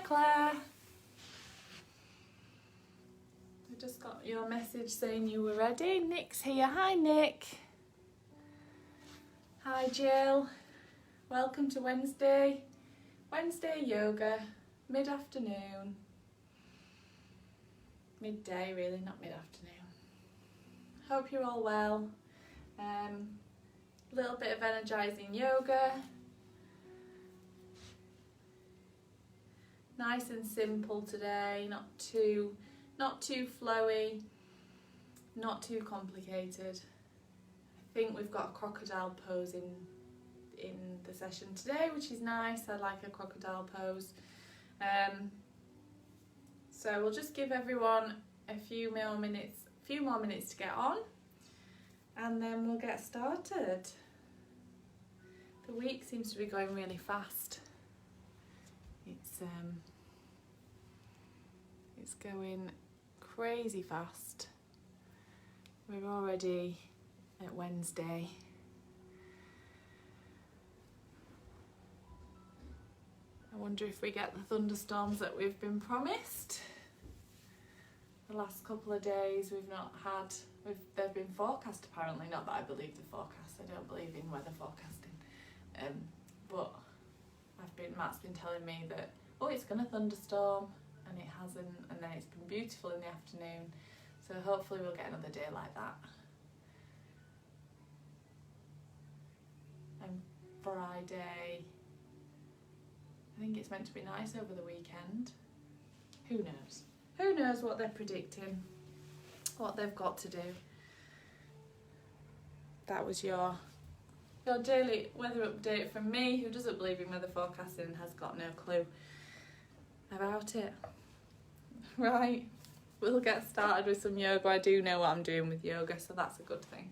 Claire. I just got your message saying you were ready. Nick's here. Hi Nick. Hi Jill. Welcome to Wednesday yoga, mid-afternoon. Midday really, not mid-afternoon. Hope you're all well. Little bit of energising yoga. Nice and simple today, not too flowy, not too complicated. I think we've got a crocodile pose in the session today, which is nice. I like a crocodile pose. So we'll just give everyone a few more minutes to get on, and then we'll get started. The week seems to be going really fast. It's going crazy fast. We're already at Wednesday. I wonder if we get the thunderstorms that we've been promised. The last couple of days we've not had, they've been forecast apparently, not that I believe the forecast, I don't believe in weather forecasting, but Matt's been telling me that, oh, it's going to thunderstorm, and it hasn't, and then it's been beautiful in the afternoon, so hopefully we'll get another day like that. And Friday, I think it's meant to be nice over the weekend. Who knows? Who knows what they're predicting, what they've got to do. That was your daily weather update from me, who doesn't believe in weather forecasting and has got no clue about it. Right, we'll get started with some yoga. I do know what I'm doing with yoga, so that's a good thing.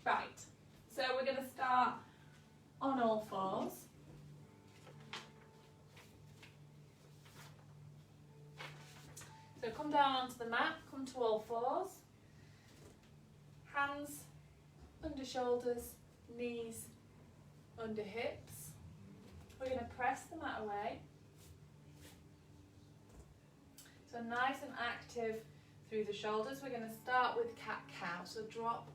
Right, so we're going to start on all fours. So come down onto the mat, come to all fours. Hands under shoulders, knees under hips. We're going to press the mat away. So nice and active through the shoulders. We're going to start with cat-cow. So drop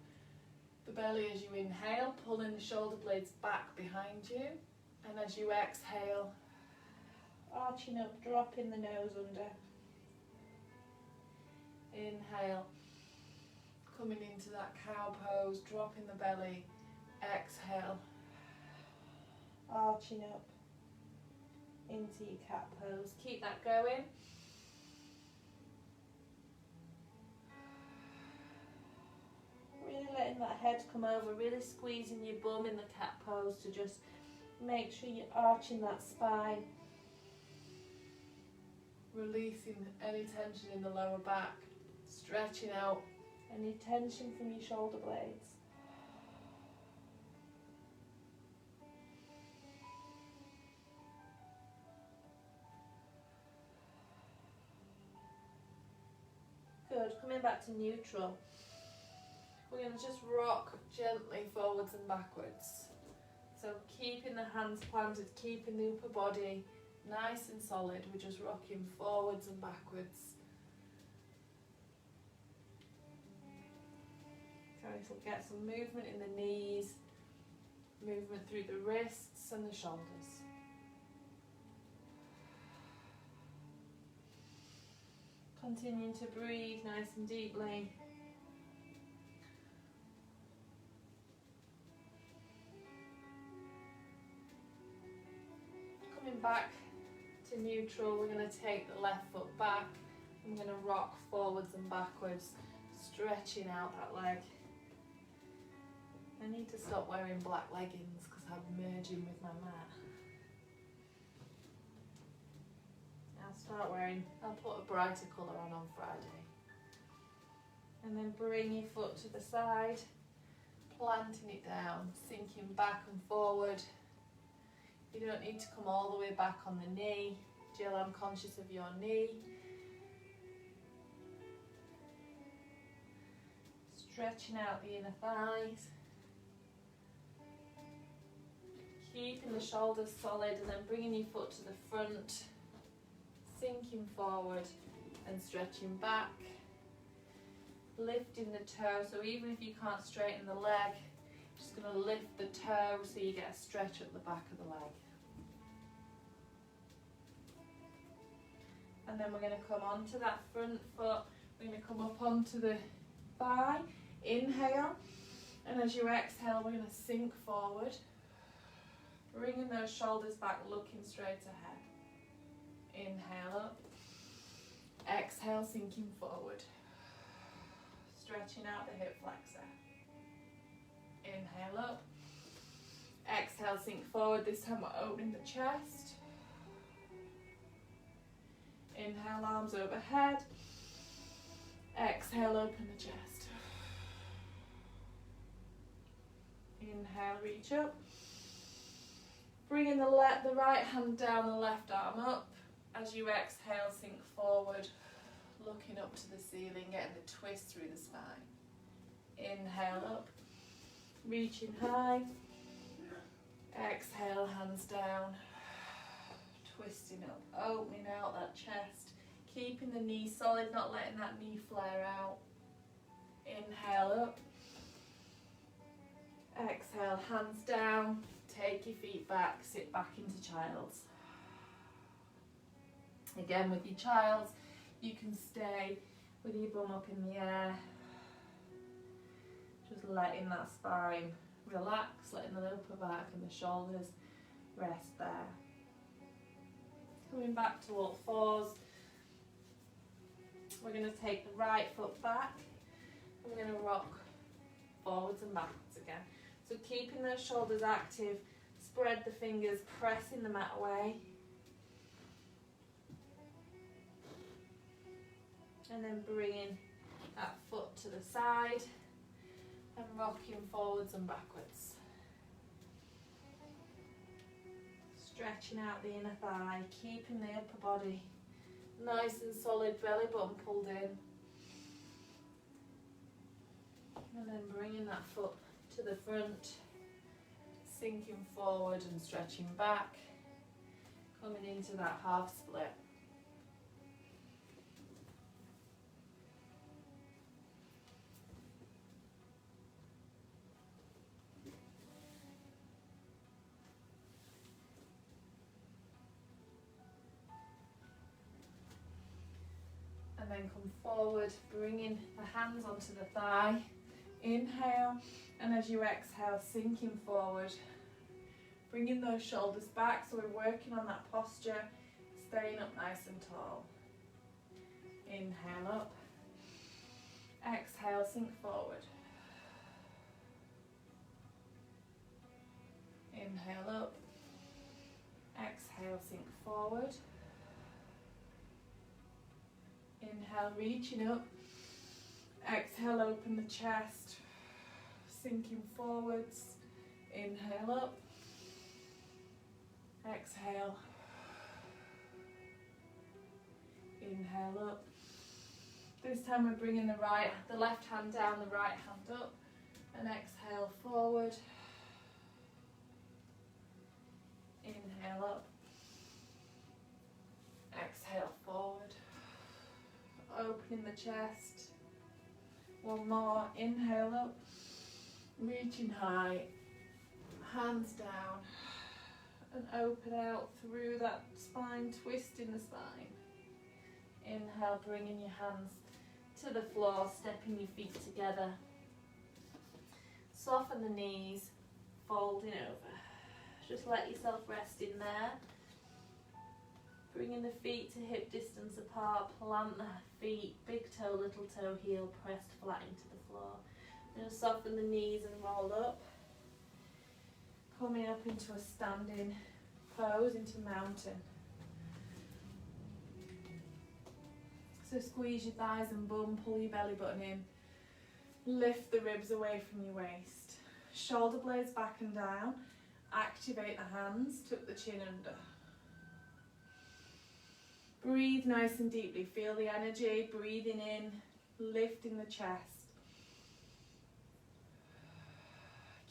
the belly as you inhale, pulling the shoulder blades back behind you. And as you exhale, arching up, dropping the nose under. Inhale, coming into that cow pose, dropping the belly. Exhale, arching up into your cat pose. Keep that going. Really letting that head come over, really squeezing your bum in the cat pose to just make sure you're arching that spine. Releasing any tension in the lower back, stretching out any tension from your shoulder blades. Good, coming back to neutral. We're going to just rock gently forwards and backwards. So keeping the hands planted, keeping the upper body nice and solid. We're just rocking forwards and backwards. So we'll get some movement in the knees, movement through the wrists and the shoulders. Continuing to breathe nice and deeply. Coming back to neutral, we're going to take the left foot back. I'm going to rock forwards and backwards, stretching out that leg. I need to stop wearing black leggings because I'm merging with my mat. I'll put a brighter colour on Friday. And then bring your foot to the side, planting it down, sinking back and forward. You don't need to come all the way back on the knee. Jill, I'm conscious of your knee. Stretching out the inner thighs. Keeping the shoulders solid and then bringing your foot to the front. sinking forward and stretching back, lifting the toe. So even if you can't straighten the leg, just going to lift the toe so you get a stretch at the back of the leg. And then we're going to come onto that front foot. We're going to come up onto the thigh. Inhale, and as you exhale, we're going to sink forward, bringing those shoulders back, looking straight ahead. Inhale up, exhale, sinking forward, stretching out the hip flexor. Inhale up, exhale, sink forward. This time we're opening the chest. Inhale, arms overhead. Exhale, open the chest. Inhale, reach up. Bringing the right hand down, the left arm up. As you exhale, sink forward, looking up to the ceiling, getting the twist through the spine. Inhale up, reaching high. Exhale, hands down, twisting up, opening out that chest, keeping the knee solid, not letting that knee flare out. Inhale up. Exhale, hands down, take your feet back, sit back into child's. Again, with your child's, you can stay with your bum up in the air, just letting that spine relax, letting the upper back and the shoulders rest there. Coming back to all fours, we're going to take the right foot back, and we're going to rock forwards and backwards again. So keeping those shoulders active, spread the fingers, pressing the mat away. And then bringing that foot to the side and rocking forwards and backwards. Stretching out the inner thigh, keeping the upper body nice and solid, belly button pulled in. And then bringing that foot to the front, sinking forward and stretching back, coming into that half split. And then come forward, bringing the hands onto the thigh. Inhale, and as you exhale, sinking forward, bringing those shoulders back, so we're working on that posture, staying up nice and tall. Inhale up, exhale, sink forward. Inhale up, exhale, sink forward. Inhale, reaching up. Exhale, open the chest, sinking forwards. Inhale up. Exhale. Inhale up. This time we're bringing the left hand down, the right hand up, and exhale forward. Inhale up. Exhale forward. Opening the chest. One more. Inhale up. Reaching high. Hands down. And open out through that spine, twisting the spine. Inhale, bringing your hands to the floor, stepping your feet together. Soften the knees, folding over. Just let yourself rest in there. Bringing the feet to hip distance apart, plant the feet, big toe, little toe, heel pressed flat into the floor. Just soften the knees and roll up. Coming up into a standing pose, into mountain. So squeeze your thighs and bum, pull your belly button in. Lift the ribs away from your waist. Shoulder blades back and down. Activate the hands, tuck the chin under. Breathe nice and deeply, feel the energy, breathing in, lifting the chest.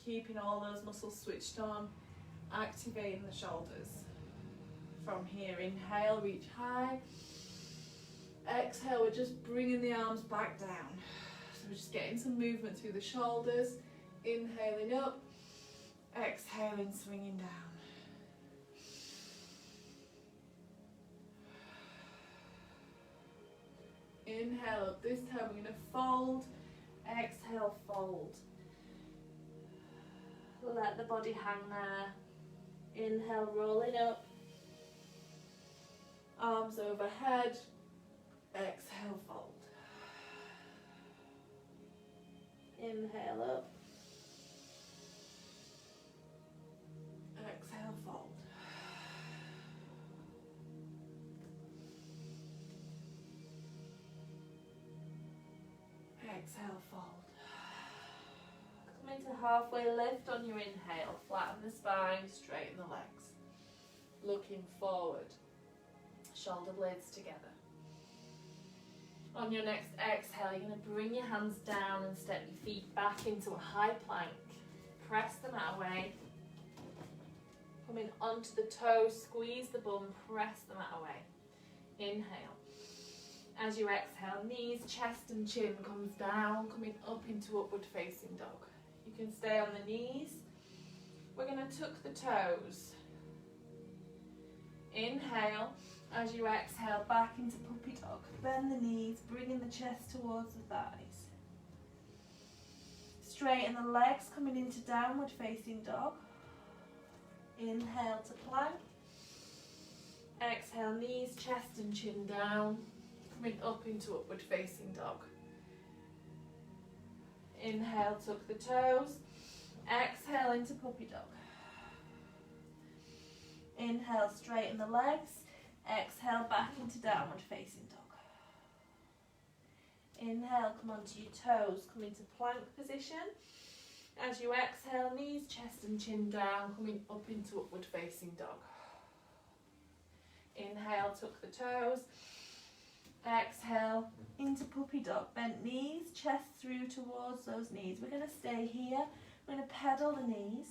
Keeping all those muscles switched on, activating the shoulders. From here, inhale, reach high. Exhale, we're just bringing the arms back down. So we're just getting some movement through the shoulders. Inhaling up, exhaling, swinging down. Inhale up, this time we're going to fold, exhale, fold. Let the body hang there. Inhale, rolling up. Arms overhead. Exhale, fold. Inhale up. Exhale, fold. Exhale, fold. Come into halfway lift on your inhale. Flatten the spine, straighten the legs. Looking forward. Shoulder blades together. On your next exhale, you're going to bring your hands down and step your feet back into a high plank. Press them out away. Coming onto the toes, squeeze the bum, press them out away. Inhale. As you exhale, knees, chest and chin comes down, coming up into upward facing dog. You can stay on the knees. We're going to tuck the toes. Inhale. As you exhale, back into puppy dog. Bend the knees, bringing the chest towards the thighs. Straighten the legs, coming into downward facing dog. Inhale to plank. Exhale, knees, chest and chin down. Coming up into upward facing dog. Inhale, tuck the toes. Exhale into puppy dog. Inhale, straighten the legs. Exhale, back into downward facing dog. Inhale, come onto your toes, come into plank position. As you exhale, knees, chest and chin down, coming up into upward facing dog. Inhale, tuck the toes. Exhale, into puppy dog. Bent knees, chest through towards those knees. We're going to stay here. We're going to pedal the knees.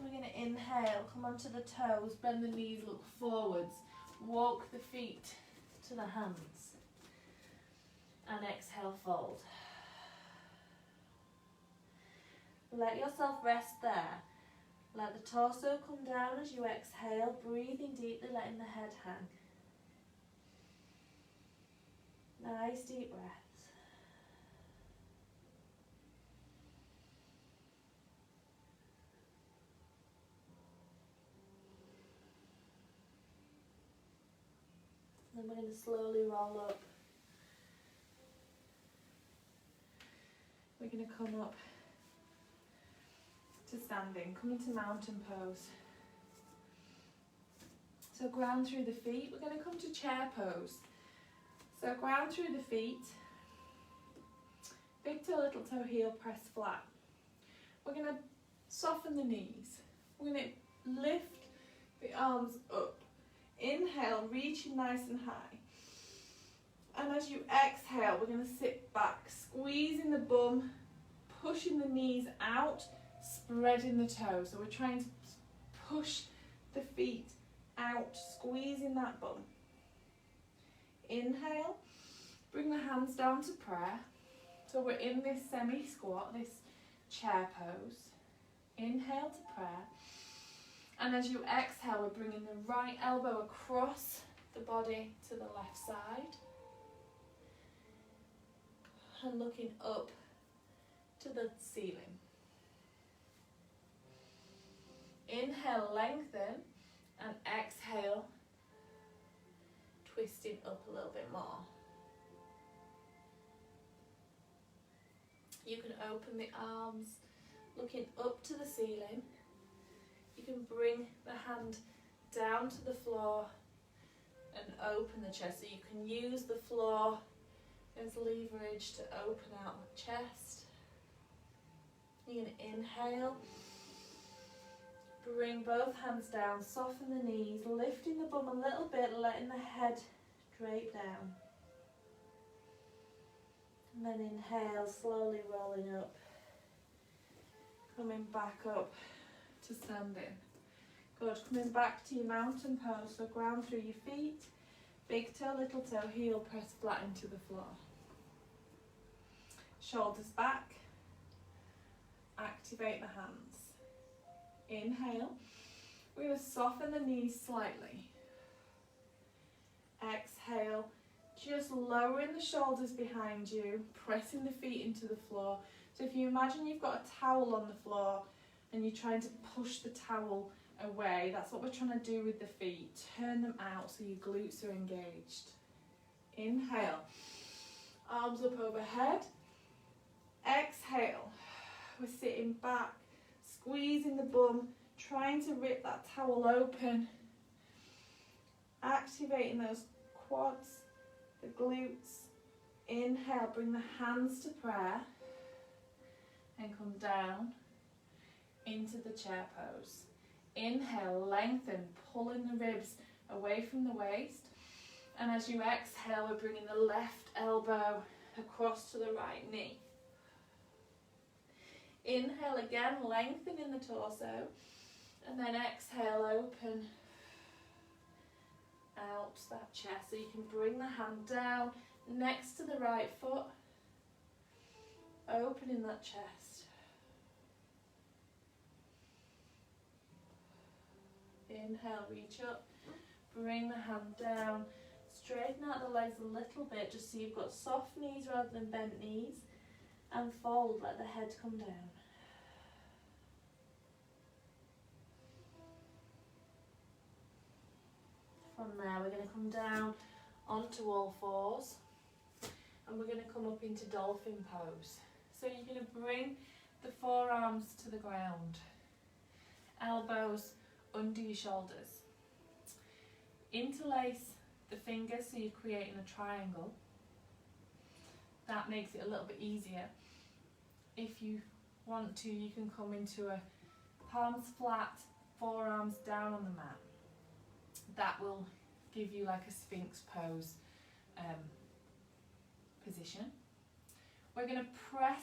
We're going to inhale, come onto the toes, bend the knees, look forwards. Walk the feet to the hands. And exhale, fold. Let yourself rest there. Let the torso come down as you exhale, breathing deeply, letting the head hang. Nice deep breaths. Then we're going to slowly roll up. We're going to come up to standing, come into mountain pose. So ground through the feet. We're going to come to chair pose. So ground through the feet. Big toe, little toe, heel, press flat. We're going to soften the knees. We're going to lift the arms up. Inhale, reaching nice and high. And as you exhale, we're going to sit back, squeezing the bum, pushing the knees out, spreading the toes. So we're trying to push the feet out, squeezing that bum. Inhale, bring the hands down to prayer. So we're in this semi-squat, this chair pose. Inhale to prayer. And as you exhale, we're bringing the right elbow across the body to the left side. And looking up to the ceiling. Inhale, lengthen, and exhale, twisting up a little bit more. You can open the arms, looking up to the ceiling. You can bring the hand down to the floor and open the chest. So you can use the floor as leverage to open out the chest. You're going to inhale. Bring both hands down, soften the knees, lifting the bum a little bit, letting the head drape down. And then inhale, slowly rolling up. coming back up to standing. Good, coming back to your mountain pose, so ground through your feet, big toe, little toe, heel press flat into the floor. Shoulders back, activate the hands. Inhale, we're going to soften the knees slightly. Exhale, just lowering the shoulders behind you, pressing the feet into the floor. So if you imagine you've got a towel on the floor and you're trying to push the towel away, that's what we're trying to do with the feet. Turn them out so your glutes are engaged. Inhale, arms up overhead. Exhale, we're sitting back, squeezing the bum, trying to rip that towel open, activating those quads, the glutes. Inhale, bring the hands to prayer and come down into the chair pose. Inhale, lengthen, pulling the ribs away from the waist. And as you exhale, we're bringing the left elbow across to the right knee. Inhale again, lengthening the torso. And then exhale, open out that chest. So you can bring the hand down next to the right foot, opening that chest. Inhale, reach up, bring the hand down, straighten out the legs a little bit just so you've got soft knees rather than bent knees, and fold, let the head come down. From there we're going to come down onto all fours and we're going to come up into dolphin pose. So you're going to bring the forearms to the ground, elbows under your shoulders. Interlace the fingers so you're creating a triangle. That makes it a little bit easier. If you want to, you can come into a palms flat, forearms down on the mat. That will give you like a Sphinx pose position. We're going to press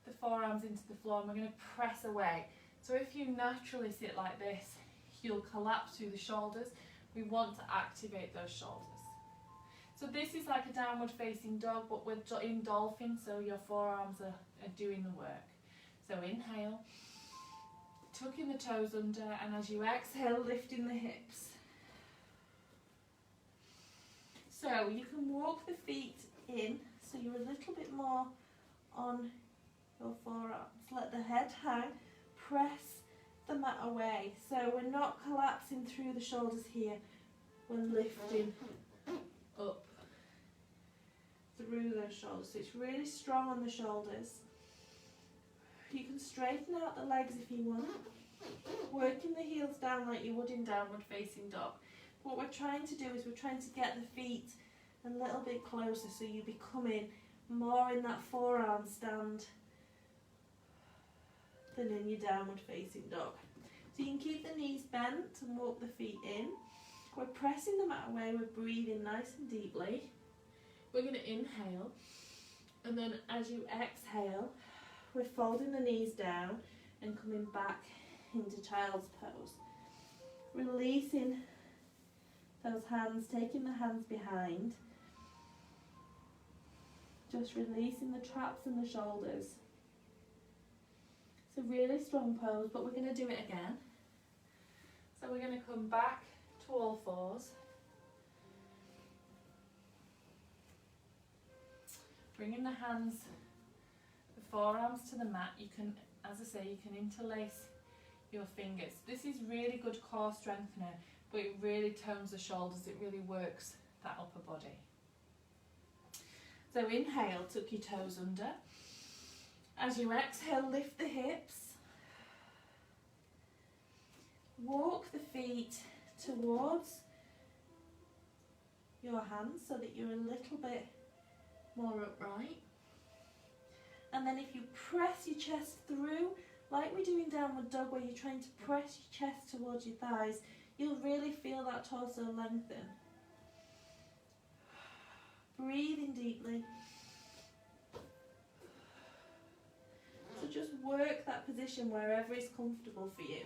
the forearms into the floor and we're going to press away. So if you naturally sit like this, you'll collapse through the shoulders. We want to activate those shoulders. So this is like a downward facing dog, but we're in dolphin, so your forearms are doing the work. So inhale, tucking the toes under, and as you exhale, lifting the hips. So you can walk the feet in, so you're a little bit more on your forearms. Let the head hang, press the mat away. So we're not collapsing through the shoulders here, we're lifting up through those shoulders. So it's really strong on the shoulders. You can straighten out the legs if you want, working the heels down like you would in downward facing dog. What we're trying to do is we're trying to get the feet a little bit closer so you becoming more in that forearm stand than in your downward facing dog. So you can keep the knees bent and walk the feet in. We're pressing the mat away, we're breathing nice and deeply. We're going to inhale, and then as you exhale, we're folding the knees down and coming back into child's pose. Releasing those hands, taking the hands behind. Just releasing the traps and the shoulders. It's a really strong pose, but we're going to do it again. So we're going to come back to all fours. Bringing the hands, the forearms to the mat. You can, as I say, you can interlace your fingers. This is really good core strengthener, but it really tones the shoulders. It really works that upper body. So inhale, tuck your toes under. As you exhale, lift the hips. Walk the feet towards your hands so that you're a little bit more upright. And then if you press your chest through, like we do in downward dog where you're trying to press your chest towards your thighs, you'll really feel that torso lengthen. Breathing deeply. So just work that position wherever is comfortable for you.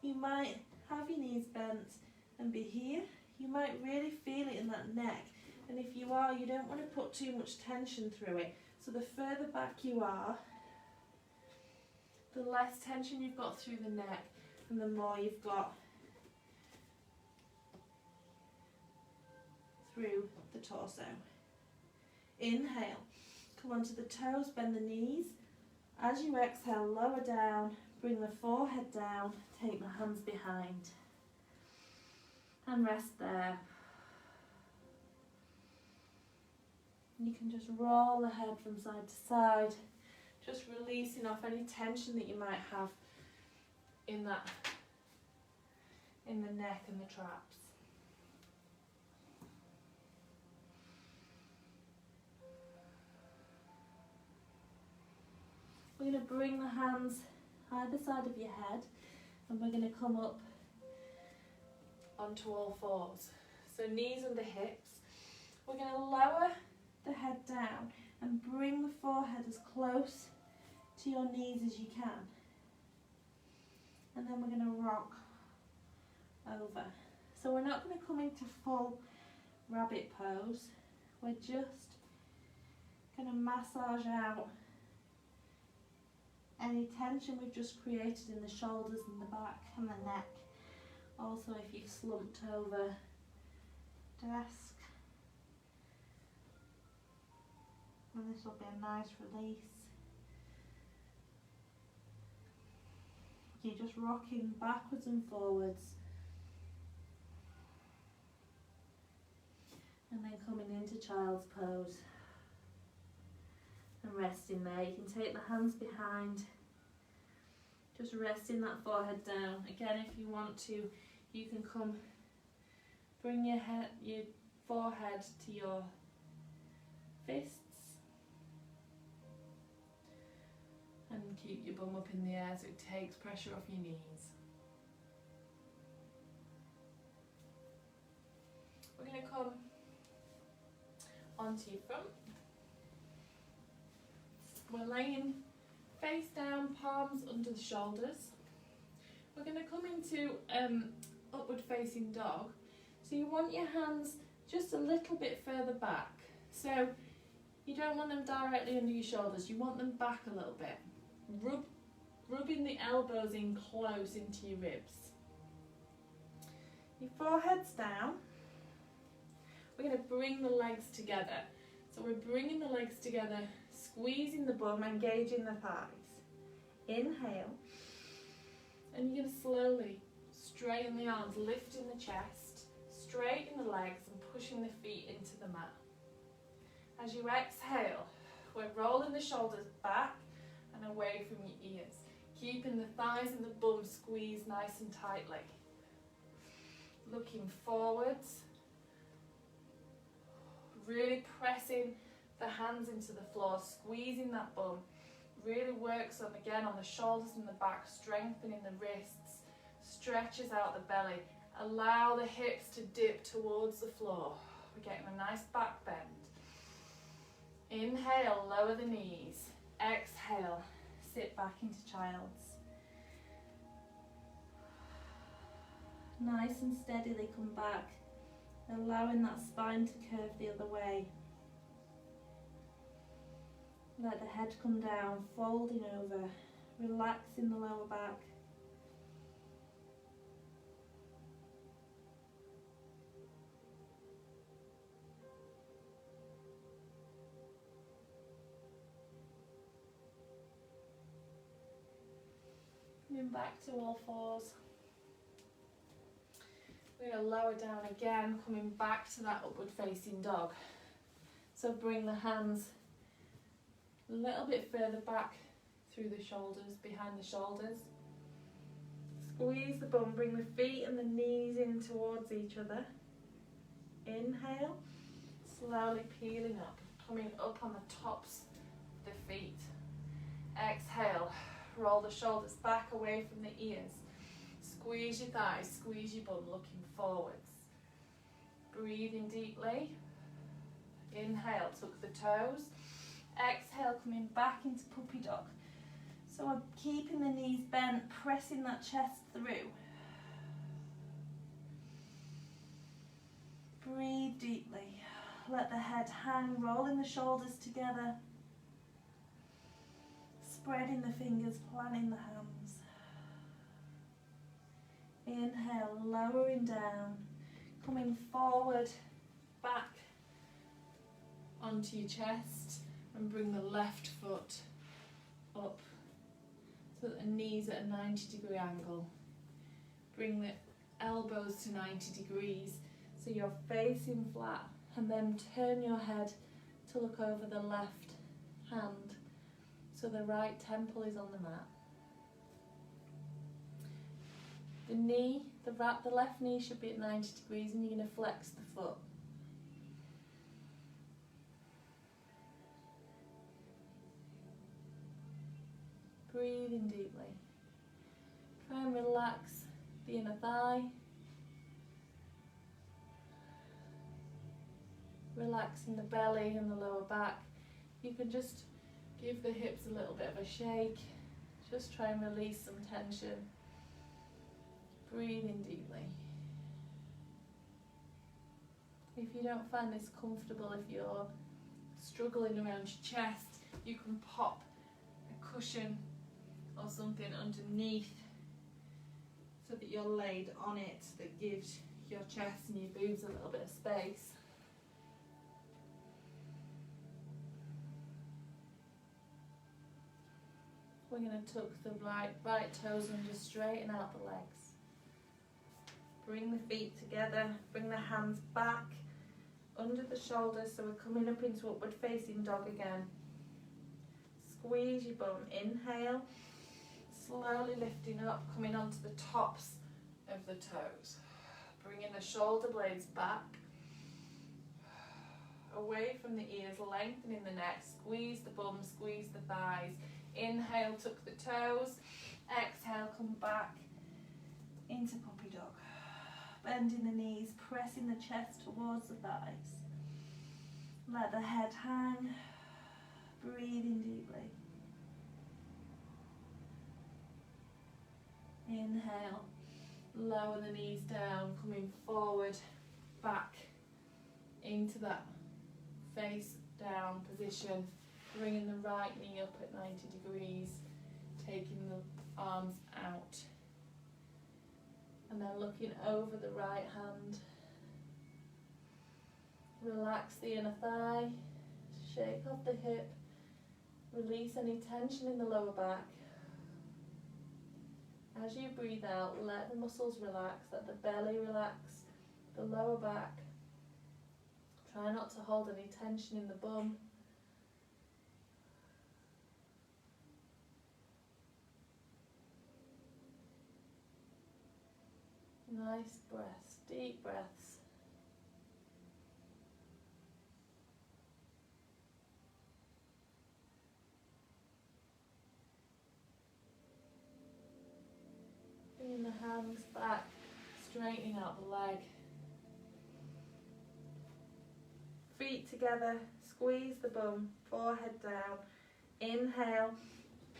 You might have your knees bent and be here. You might really feel it in that neck. And if you are, you don't want to put too much tension through it. So the further back you are, the less tension you've got through the neck and the more you've got through the torso. Inhale, come onto the toes, bend the knees. As you exhale, lower down, bring the forehead down, take the hands behind and rest there. You can just roll the head from side to side, just releasing off any tension that you might have in the neck and the traps. We're going to bring the hands either side of your head and we're going to come up onto all fours. So knees under hips. We're going to lower the head down and bring the forehead as close to your knees as you can. And then we're going to rock over. So we're not going to come into full rabbit pose. We're just going to massage out any tension we've just created in the shoulders and the back and the neck. Also if you've slumped over desk. And this will be a nice release. You're just rocking backwards and forwards. And then coming into child's pose. And resting there. You can take the hands behind. Just resting that forehead down. Again, if you want to, you can come, bring your forehead to your fists. And keep your bum up in the air so it takes pressure off your knees. We're going to come onto your front. We're laying face down, palms under the shoulders. We're going to come into upward facing dog. So you want your hands just a little bit further back. So you don't want them directly under your shoulders, you want them back a little bit. Rubbing the elbows in close into your ribs. Your forehead's down. We're going to bring the legs together. So we're bringing the legs together, squeezing the bum, engaging the thighs. Inhale. And you're going to slowly straighten the arms, lifting the chest, straighten the legs and pushing the feet into the mat. As you exhale, we're rolling the shoulders back and away from your ears, keeping the thighs and the bum squeezed nice and tightly. Looking forwards, really pressing the hands into the floor, squeezing that bum. Really works on, again, on the shoulders and the back, strengthening the wrists, stretches out the belly. Allow the hips to dip towards the floor. We're getting a nice back bend. Inhale, lower the knees. Exhale, sit back into child's. Nice and steadily come back, allowing that spine to curve the other way. Let the head come down, folding over, relaxing the lower back. Coming back to all fours. We're going to lower down again, coming back to that upward facing dog. So bring the hands a little bit further back through the shoulders, behind the shoulders. Squeeze the bum, bring the feet and the knees in towards each other. Inhale, slowly peeling up, coming up on the tops of the feet. Exhale, roll the shoulders back away from the ears. Squeeze your thighs, squeeze your bum, looking forwards. Breathing deeply. Inhale, tuck the toes. Exhale, coming back into puppy dog. So So we're keeping the knees bent, pressing that chest through. Breathe deeply. Let the head hang, rolling the shoulders together. Spreading the fingers, planting the hands. Inhale, lowering down, coming forward, back onto your chest, and bring the left foot up so that the knees at a 90-degree angle. Bring the elbows to 90 degrees so you're facing flat, and then turn your head to look over the left hand so the right temple is on the mat. The left knee should be at 90 degrees, and you're going to flex the foot. Breathing deeply. Try and relax the inner thigh. Relaxing the belly and the lower back. You can just give the hips a little bit of a shake. Just try and release some tension. Breathing deeply. If you don't find this comfortable, if you're struggling around your chest, you can pop a cushion or something underneath so that you're laid on it, that gives your chest and your boobs a little bit of space. We're going to tuck the right toes under, straighten out the legs. Bring the feet together, bring the hands back under the shoulders, so we're coming up into upward facing dog again. Squeeze your bum, inhale, slowly lifting up, coming onto the tops of the toes. Bringing the shoulder blades back, away from the ears, lengthening the neck, squeeze the bum, squeeze the thighs. Inhale, tuck the toes, exhale, come back into puppy dog. Bending the knees, pressing the chest towards the thighs. Let the head hang, breathing deeply. Inhale, lower the knees down, coming forward, back into that face down position. Bringing the right knee up at 90 degrees, taking the arms out, and then looking over the right hand. Relax the inner thigh, shake off the hip, release any tension in the lower back. As you breathe out, let the muscles relax, let the belly relax, the lower back. Try not to hold any tension in the bum. Nice breaths, deep breaths. Bringing the hands back, straightening out the leg. Feet together, squeeze the bum, forehead down. Inhale,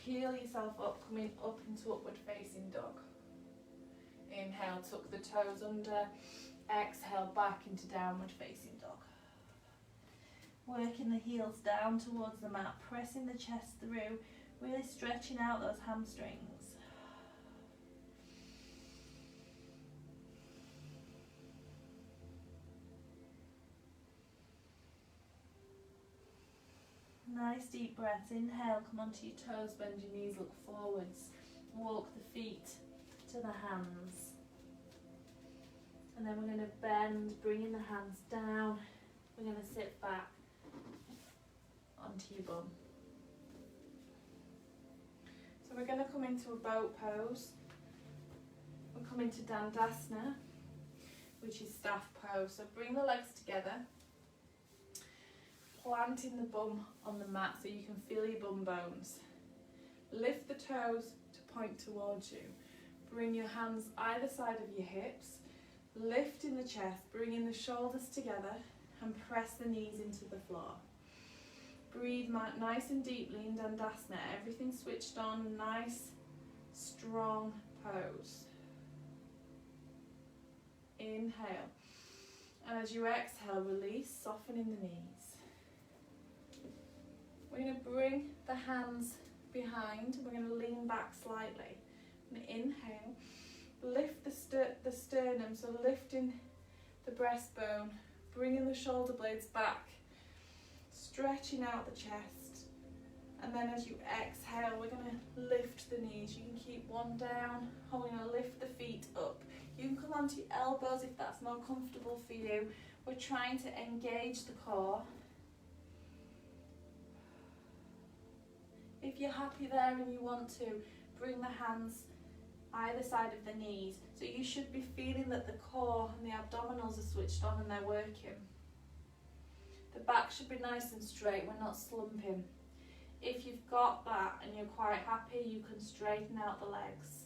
peel yourself up, coming up into upward facing dog. Inhale, tuck the toes under. Exhale, back into downward facing dog. Working the heels down towards the mat, pressing the chest through, really stretching out those hamstrings. Nice deep breaths. Inhale, come onto your toes, bend your knees, look forwards. Walk the feet to the hands. And then we're going to bend, bringing the hands down. We're going to sit back onto your bum. So we're going to come into a boat pose. We'll come into Dandasana, which is staff pose. So bring the legs together, planting the bum on the mat so you can feel your bum bones. Lift the toes to point towards you. Bring your hands either side of your hips, lifting the chest, bringing the shoulders together and press the knees into the floor. Breathe nice and deeply in Dandasana. Everything switched on. Nice, strong pose. Inhale. And as you exhale, release, softening the knees. We're going to bring the hands behind. We're going to lean back slightly. And inhale. Lift the sternum, so lifting the breastbone, bringing the shoulder blades back, stretching out the chest. And then as you exhale, we're going to lift the knees. You can keep one down, or we're going to lift the feet up. You can come onto your elbows if that's more comfortable for you. We're trying to engage the core. If you're happy there and you want to, bring the hands either side of the knees. So you should be feeling that the core and the abdominals are switched on and they're working. The back should be nice and straight, we're not slumping. If you've got that and you're quite happy, you can straighten out the legs,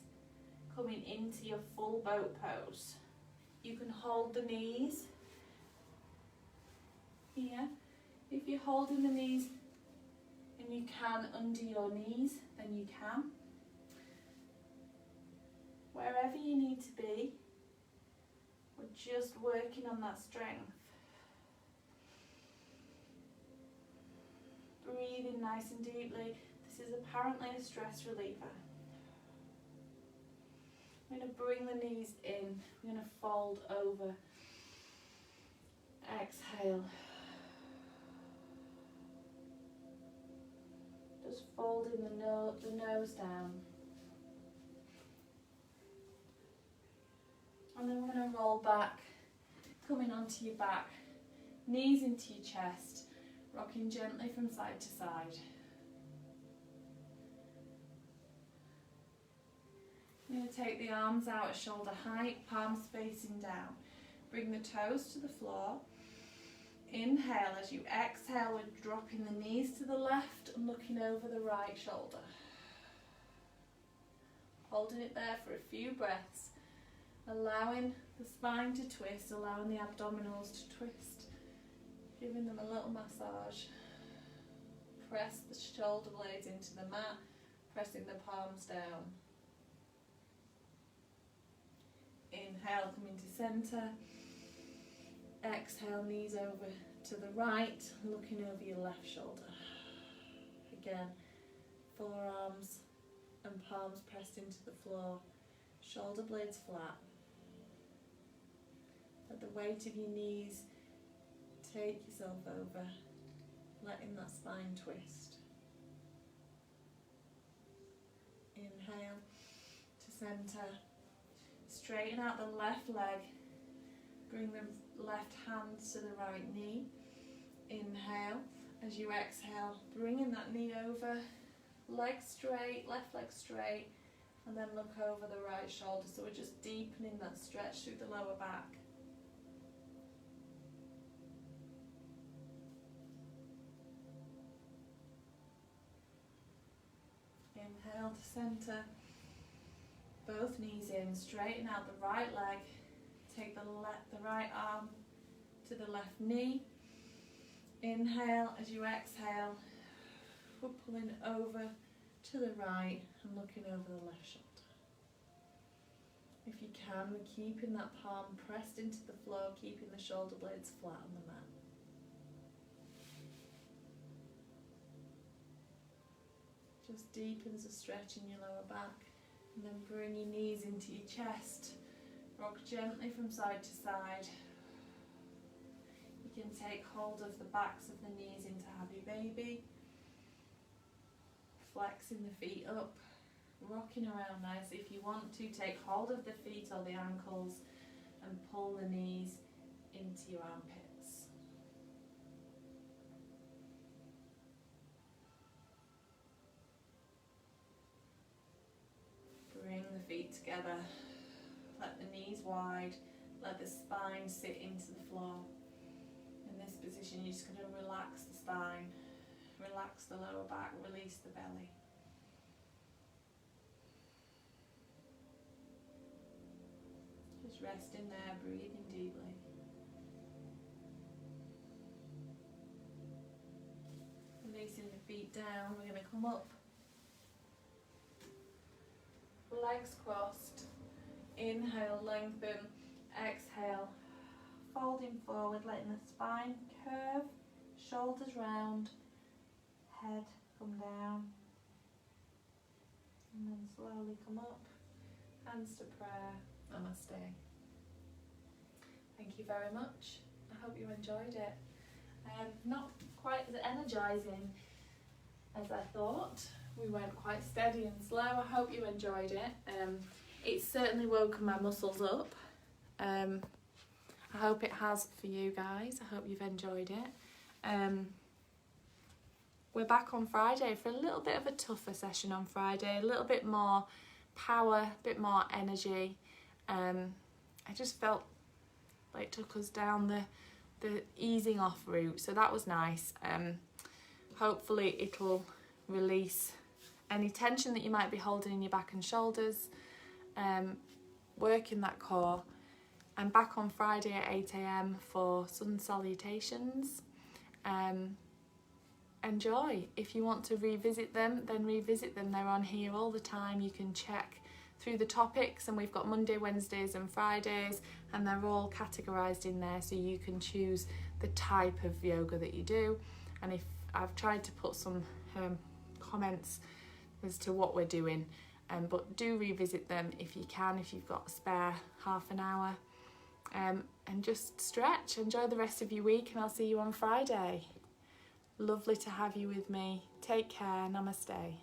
coming into your full boat pose. You can hold the knees here. If you're holding the knees and you can under your knees, then you can. Wherever you need to be, we're just working on that strength. Breathing nice and deeply. This is apparently a stress reliever. I'm going to bring the knees in. I'm going to fold over. Exhale. Just folding the nose down. And then we're going to roll back, coming onto your back, knees into your chest, rocking gently from side to side. I'm going to take the arms out at shoulder height, palms facing down. Bring the toes to the floor. Inhale. As you exhale, we're dropping the knees to the left and looking over the right shoulder. Holding it there for a few breaths. Allowing the spine to twist, allowing the abdominals to twist. Giving them a little massage. Press the shoulder blades into the mat, pressing the palms down. Inhale, coming to centre. Exhale, knees over to the right, looking over your left shoulder. Again, forearms and palms pressed into the floor, shoulder blades flat. Let the weight of your knees take yourself over, letting that spine twist. Inhale to centre. Straighten out the left leg. Bring the left hand to the right knee. Inhale. As you exhale, bringing that knee over. Leg straight, left leg straight. And then look over the right shoulder. So we're just deepening that stretch through the lower back. Inhale to centre. Both knees in, straighten out the right leg. Take the right arm to the left knee. Inhale. As you exhale, we're pulling over to the right and looking over the left shoulder. If you can, we're keeping that palm pressed into the floor, keeping the shoulder blades flat on the mat. Just deepens the stretch in your lower back. And then bring your knees into your chest. Rock gently from side to side. You can take hold of the backs of the knees into Happy Baby. Flexing the feet up. Rocking around nice. If you want to, take hold of the feet or the ankles and pull the knees into your armpits. Bring the feet together, let the knees wide, let the spine sit into the floor. In this position, you're just going to relax the spine, relax the lower back, release the belly. Just resting there, breathing deeply. Releasing the feet down, we're going to come up. Legs crossed. Inhale, lengthen. Exhale, folding forward, letting the spine curve, shoulders round, head come down, and then slowly come up. Hands to prayer. Namaste. Thank you very much. I hope you enjoyed it. Not quite as energising as I thought. We went quite steady and slow. I hope you enjoyed it. It's certainly woken my muscles up. I hope it has for you guys. I hope you've enjoyed it. We're back on Friday for a little bit of a tougher session on Friday, a little bit more power, a bit more energy. I just felt like it took us down the easing off route, so that was nice. Hopefully it'll release any tension that you might be holding in your back and shoulders, working that core. I'm back on Friday at 8 AM for sun salutations. Enjoy. If you want to revisit them, then revisit them. They're on here all the time. You can check through the topics, and we've got Monday, Wednesdays and Fridays, and they're all categorised in there, so you can choose the type of yoga that you do. And if I've tried to put some comments as to what we're doing, but do revisit them if you can, if you've got a spare half an hour. And just stretch. Enjoy the rest of your week, and I'll see you on Friday. Lovely to have you with me. Take care. Namaste.